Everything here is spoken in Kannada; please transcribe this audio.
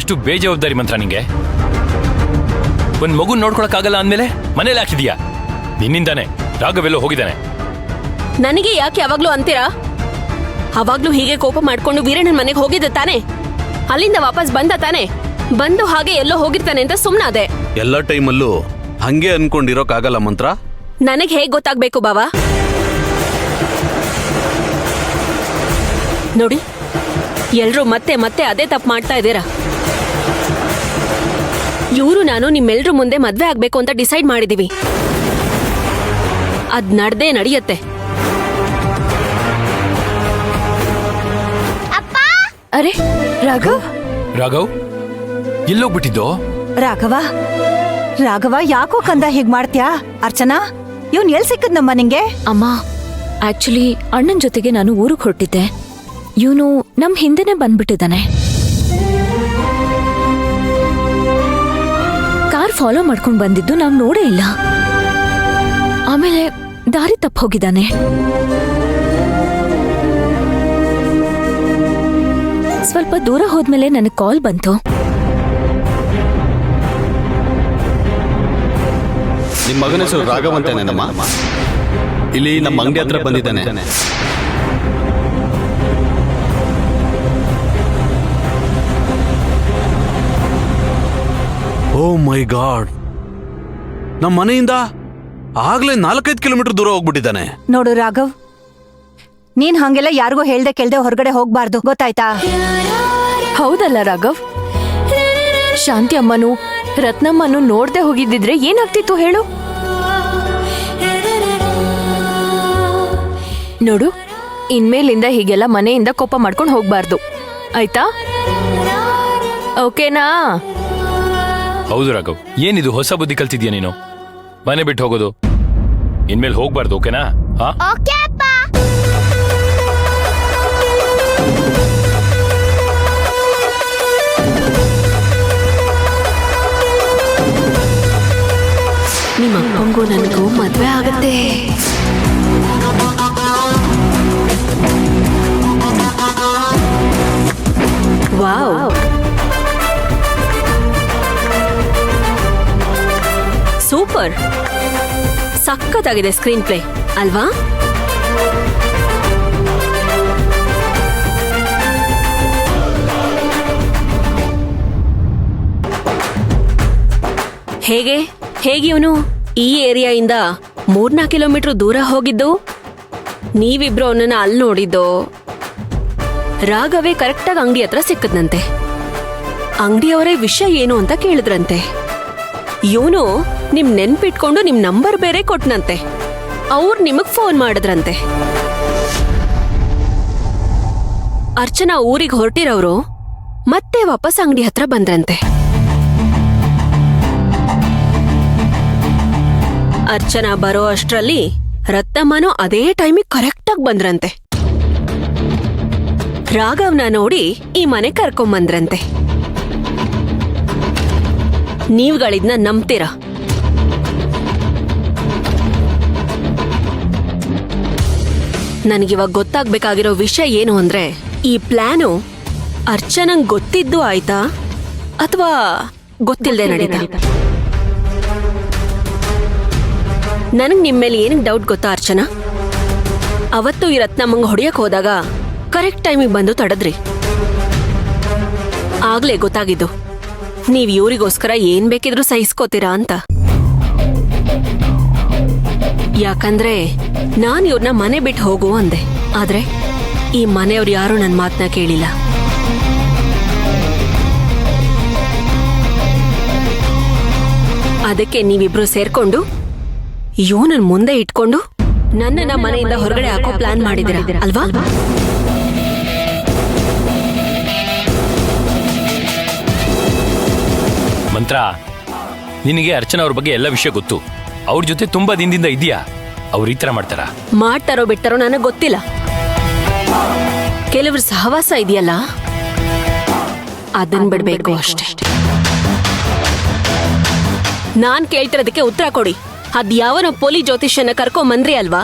ಎಷ್ಟು ಬೇಜವಾಬ್ದಾರಿ ಮಂತ್ರ ನಿಂಗೆ. ಒಂದ್ ಮಗು ನೋಡ್ಕೊಳಕ್ಕಾಗಲ್ಲ ಅಂದ್ಮೇಲೆ ಮನೇಲಿ ಹಾಕಿದೀಯಾ? ನಿನ್ನಿಂದಾನೆ ರಾಘವೆಲ್ಲೋ ಹೋಗಿದ್ದಾನೆ. ನನಗೆ ಯಾಕೆ ಯಾವಾಗ್ಲೂ ಅಂತೀರಾ? ಅವಾಗ್ಲೂ ಹೀಗೆ ಕೋಪ ಮಾಡ್ಕೊಂಡು ವೀರಣ್ಣನ ಮನೆಗೆ ಹೋಗಿದ್ದ ತಾನೆ, ಅಲ್ಲಿಂದ ವಾಪಸ್ ಬಂದ ತಾನೆ, ಬಂದು ಹಾಗೆ ಎಲ್ಲೋ ಹೋಗಿರ್ತಾನೆ ಅಂತ ಸುಮ್ನಾದೆ. ಎಲ್ಲ ಟೈಮಲ್ಲೂ ಹಂಗೆ ಅನ್ಕೊಂಡಿರೋಕ್ಕಾಗಲ್ಲ ಮಂತ್ರ. ನನಗೆ ಹೇಗ್ ಗೊತ್ತಾಗ್ಬೇಕು ಬಾವಾ? ನೋಡಿ, ಎಲ್ರೂ ಮತ್ತೆ ಮತ್ತೆ ಅದೇ ತಪ್ಪು ಮಾಡ್ತಾ ಇದ್ದೀರಾ. ಇವರು ನಾನು ನಿಮ್ಮೆಲ್ರೂ ಮುಂದೆ ಮದ್ವೆ ಆಗ್ಬೇಕು ಅಂತ ಡಿಸೈಡ್ ಮಾಡಿದೀವಿ. ಅದ್ ನಡ್ದೇ ನಡೆಯತ್ತೆ. ಅರೆ ರಾಘವ್, ರಾಘವ್ ಎಲ್ಲೋಗ್ಬಿಟ್ಟಿದ್ದೋ? ರಾಘವ ರಾಘವ ಯಾಕೋ ಕಂದ ಹೀಗ್ ಮಾಡ್ತ್ಯಾ? ಅರ್ಚನಾ, ಇವ್ನ್ ಎಲ್ ಸಿಕ್ಕದ್ನಮ್ಮ ನಿಂಗೆ? ಅಮ್ಮ, ಆಕ್ಚುಲಿ ಅಣ್ಣನ್ ಜೊತೆಗೆ ನಾನು ಊರಿಗೆ ಹೊರಟಿದ್ದೆ. ಇವನು ನಮ್ ಹಿಂದೆನೆ ಬಂದ್ಬಿಟ್ಟಿದ್ದಾನೆ. ಕಾರ್ ಫಾಲೋ ಮಾಡ್ಕೊಂಡ್ ಬಂದಿದ್ದು ನಾವ್ ನೋಡೇ ಇಲ್ಲ. ಆಮೇಲೆ ದಾರಿ ತಪ್ಪ ಹೋಗಿದ್ದಾನೆ. ಸ್ವಲ್ಪ ದೂರ ಹೋದ್ಮೇಲೆ ನನಗೆ ಕಾಲ್ ಬಂತು. ನಿಮ್ಮ ಮಗನ ಹೆಸರು ರಾಘವ್ ಅಂತೇನೇನಮ್ಮ? ಇಲ್ಲಿ ನಮ್ಮ ಅಂಗಡಿ ಹತ್ರ ಬಂದಿದ್ದಾನೆ. ಓ ಮೈ ಗಾಡ್, ನಮ್ಮ ಮನೆಯಿಂದ ಆಗ್ಲೇ 4-5 ಕಿಲೋಮೀಟರ್ ದೂರ ಹೋಗ್ಬಿಟ್ಟಿದ್ದಾನೆ. ನೋಡು ರಾಘವ್, ನೀನ್ ಹಂಗೆಲ್ಲ ಯಾರಿಗೂ ಹೇಳ್ದೆ ಕೇಳ್ದೆ ಹೊರಗಡೆ ಹೋಗ್ಬಾರ್ದು, ಗೊತ್ತಾಯ್ತಾ? ಹೌದಲ್ಲ ರಾಘವ್, ಶಾಂತಿ ಅಮ್ಮನು ರತ್ನಮ್ಮನು ನೋಡ್ದೆ ಹೋಗಿದ್ದಿದ್ರೆ ಏನಾಗ್ತಿತ್ತು ಹೇಳು? ನೋಡು, ಇನ್ಮೇಲಿಂದ ಹೀಗೆಲ್ಲ ಮನೆಯಿಂದ ಕೋಪ ಮಾಡ್ಕೊಂಡು ಹೋಗ್ಬಾರ್ದು, ಆಯ್ತಾ? ಓಕೆನಾ? ಹೌದು ರಾಘವ್, ಏನಿದು ಹೊಸ ಬುದ್ಧಿ ಕಲ್ತಿದ್ಯಾ ನೀನು? ಮನೆ ಬಿಟ್ಟು ಹೋಗೋದು ಇನ್ಮೇಲೆ ಹೋಗ್ಬಾರ್ದು, ಓಕೆನಾ? ನಿಮ್ಮ ಅಪ್ಪಂಗೂ ನನಗೂ ಮದ್ವೆ ಆಗತ್ತೆ. ವಾವ್, ಸೂಪರ್, ಸಖತ್ತಾಗಿದೆ ಸ್ಕ್ರೀನ್ ಪ್ಲೇ ಅಲ್ವಾ? ಹೇಗೆ ಇವನು ಈ ಏರಿಯಾಯಿಂದ 3-4 ಕಿಲೋಮೀಟರ್ ದೂರ ಹೋಗಿದ್ದು? ನೀವಿಬ್ರು ಅವನನ್ನ ಅಲ್ಲಿ ನೋಡಿದ್ದು? ರಾಘವೇ ಕರೆಕ್ಟಾಗಿ ಅಂಗಡಿ ಹತ್ರ ಸಿಕ್ಕದ್ನಂತೆ. ಅಂಗಡಿಯವರೇ ವಿಷಯ ಏನು ಅಂತ ಕೇಳಿದ್ರಂತೆ. ಇವನು ನಿಮ್ ನೆನ್ಪಿಟ್ಕೊಂಡು ನಿಮ್ ನಂಬರ್ ಬೇರೆ ಕೊಟ್ನಂತೆ. ಅವ್ರು ನಿಮಗ್ ಫೋನ್ ಮಾಡಿದ್ರಂತೆ. ಅರ್ಚನಾ ಊರಿಗೆ ಹೊರಟಿರೋರು ಮತ್ತೆ ವಾಪಸ್ ಅಂಗಡಿ ಹತ್ರ ಬಂದ್ರಂತೆ. ಅರ್ಚನಾ ಬರೋ ಅಷ್ಟ್ರಲ್ಲಿ ರತ್ನಮ್ಮನೂ ಅದೇ ಟೈಮಿಗೆ ಕರೆಕ್ಟಾಗಿ ಬಂದ್ರಂತೆ. ರಾಘವ್ನ ನೋಡಿ ಈ ಮನೆ ಕರ್ಕೊಂಬಂದ್ರಂತೆ. ನೀವುಗಳಿದ್ನ ನಂಬ್ತೀರಾ? ನನಗಿವಾಗ ಗೊತ್ತಾಗ್ಬೇಕಾಗಿರೋ ವಿಷಯ ಏನು ಅಂದ್ರೆ, ಈ ಪ್ಲಾನು ಅರ್ಚನಂಗ್ ಗೊತ್ತಿದ್ದು ಆಯ್ತಾ ಅಥವಾ ಗೊತ್ತಿಲ್ಲದೆ ನಡೀತಾ? ನನಗ್ ನಿಮ್ಮೇಲೆ ಏನಕ್ಕೆ ಡೌಟ್ ಗೊತ್ತಾ ಅರ್ಚನಾ? ಅವತ್ತು ಈ ರತ್ನಮ್ಮಂಗ್ ಹೊಡಿಯಕ್ ಹೋದಾಗ ಕರೆಕ್ಟ್ ಟೈಮಿಗೆ ಬಂದು ತಡದ್ರಿ. ಆಗ್ಲೇ ಗೊತ್ತಾಗಿದ್ದು ನೀವ್ ಇವ್ರಿಗೋಸ್ಕರ ಏನ್ ಬೇಕಿದ್ರು ಸಹಿಸ್ಕೋತೀರಾ ಅಂತ. ಯಾಕಂದ್ರೆ ನಾನ್ ಇವ್ರನ್ನ ಮನೆ ಬಿಟ್ಟು ಹೋಗು ಅಂದೆ, ಆದ್ರೆ ಈ ಮನೆಯವ್ರು ಯಾರು ನನ್ ಮಾತನ್ನ ಕೇಳಿಲ್ಲ. ಅದಕ್ಕೆ ನೀವಿಬ್ರು ಸೇರ್ಕೊಂಡು ಇವನನ್ ಮುಂದೆ ಇಟ್ಕೊಂಡು ನನ್ನನ್ನ ಮನೆಯಿಂದ ಹೊರಗಡೆ ಹಾಕೋ ಪ್ಲಾನ್ ಮಾಡಿದಿರ ಅಲ್ವಾ? ಮಂತ್ರ, ನಿನಗೆ ಅರ್ಚನಾ ಅವ್ರ ಬಗ್ಗೆ ಎಲ್ಲ ವಿಷಯ ಗೊತ್ತು. ಅವ್ರ ಜೊತೆ ತುಂಬಾ ದಿನದಿಂದ ಇದೆಯಾ? ಅವ್ರು ಈ ತರ ಮಾಡ್ತಾರೋ ಬಿಟ್ಟಾರೋ ನನಗ್ ಗೊತ್ತಿಲ್ಲ. ಕೆಲವ್ರ ಸಹವಾಸ ಇದೆಯಲ್ಲ, ಅದನ್ ಬಿಡ್ಬೇಕು ಅಷ್ಟೇ. ನಾನ್ ಕೇಳ್ತಿರೋದಕ್ಕೆ ಉತ್ತರ ಕೊಡಿ. ಅದ್ ಯಾವನೋ ಪೊಲಿ ಜ್ಯೋತಿಷ್ಯನ ಕರ್ಕೊಂಬಂದ್ರಿ ಅಲ್ವಾ?